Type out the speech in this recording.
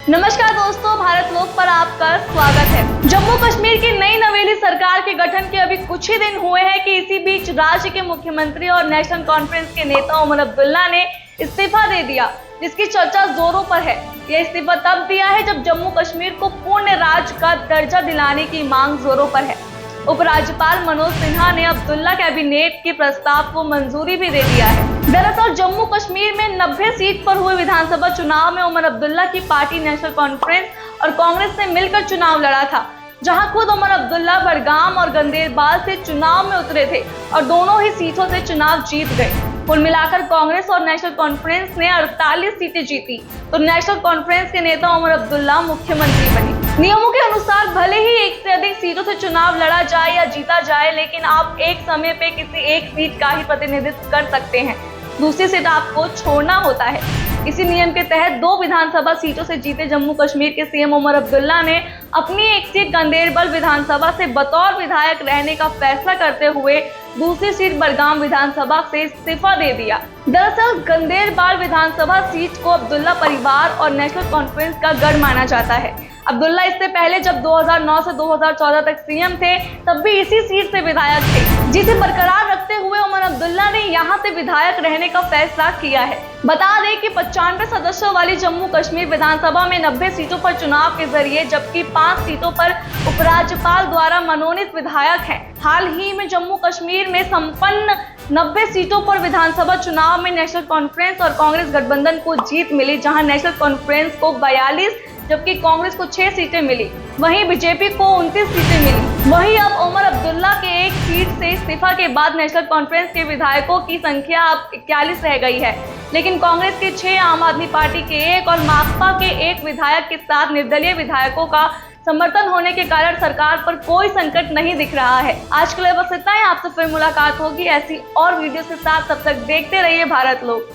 नमस्कार दोस्तों, भारत लोक पर आपका स्वागत है। जम्मू कश्मीर की नई नवेली सरकार के गठन के अभी कुछ ही दिन हुए हैं कि इसी बीच राज्य के मुख्यमंत्री और नेशनल कॉन्फ्रेंस के नेता उमर अब्दुल्ला ने इस्तीफा दे दिया, जिसकी चर्चा जोरों पर है। यह इस्तीफा तब दिया है जब जम्मू कश्मीर को पूर्ण राज्य का दर्जा दिलाने की मांग जोरों पर है। उपराज्यपाल मनोज सिन्हा ने अब्दुल्ला कैबिनेट के प्रस्ताव को मंजूरी भी दे दिया है। दरअसल जम्मू कश्मीर में 90 सीट पर हुए विधानसभा चुनाव में उमर अब्दुल्ला की पार्टी नेशनल कॉन्फ्रेंस और कांग्रेस ने मिलकर चुनाव लड़ा था, जहां खुद उमर अब्दुल्ला बडगाम और गंदेरबाल से चुनाव में उतरे थे और दोनों ही सीटों से चुनाव जीत गए। कुल मिलाकर कांग्रेस और नेशनल कॉन्फ्रेंस ने 48 सीटें जीती, तो नेशनल कॉन्फ्रेंस के नेता उमर अब्दुल्ला मुख्यमंत्री बने। नियमों के अनुसार भले ही एक से अधिक सीटों से चुनाव लड़ा जाए या जीता जाए, लेकिन आप एक समय पे किसी एक सीट का ही प्रतिनिधित्व कर सकते हैं, दूसरी सीट आपको छोड़ना होता है। इसी नियम के तहत 2 विधानसभा सीटों से जीते जम्मू कश्मीर के सीएम उमर अब्दुल्ला ने अपनी एक सीट गंदेरबल विधानसभा से बतौर विधायक रहने का फैसला करते हुए दूसरी सीट बडगाम विधानसभा से इस्तीफा दे दिया। दरअसल गंदेरबाल विधानसभा सीट को अब्दुल्ला परिवार और नेशनल कॉन्फ्रेंस का गढ़ माना जाता है। अब्दुल्ला इससे पहले जब 2009 से 2014 तक सीएम थे, तब भी इसी सीट से विधायक थे, जिसे बरकरार रखते हुए उमर अब्दुल्ला ने यहां से विधायक रहने का फैसला किया है। बता दें कि 95 सदस्यों वाली जम्मू कश्मीर विधानसभा में 90 सीटों पर चुनाव के जरिए, जबकि 5 सीटों पर उपराज्यपाल द्वारा मनोनीत विधायक हैं। हाल ही में जम्मू कश्मीर में संपन्न 90 सीटों पर विधानसभा चुनाव में नेशनल कॉन्फ्रेंस और कांग्रेस गठबंधन को जीत मिली, जहां नेशनल कॉन्फ्रेंस को 42 जबकि कांग्रेस को 6 सीटें मिली, वहीं बीजेपी को 29 सीटें मिली। वहीं अब उमर अब्दुल्ला के एक सीट से इस्तीफा के बाद नेशनल कॉन्फ्रेंस के विधायकों की संख्या अब 41 रह गई है, लेकिन कांग्रेस के 6, आम आदमी पार्टी के 1 और माकपा के 1 विधायक के साथ निर्दलीय विधायकों का समर्थन होने के कारण सरकार पर कोई संकट नहीं दिख रहा है। आज के लिए बस इतना ही। आपसे फिर मुलाकात होगी ऐसी और वीडियो के साथ। तब तक देखते रहिए भारत लोक।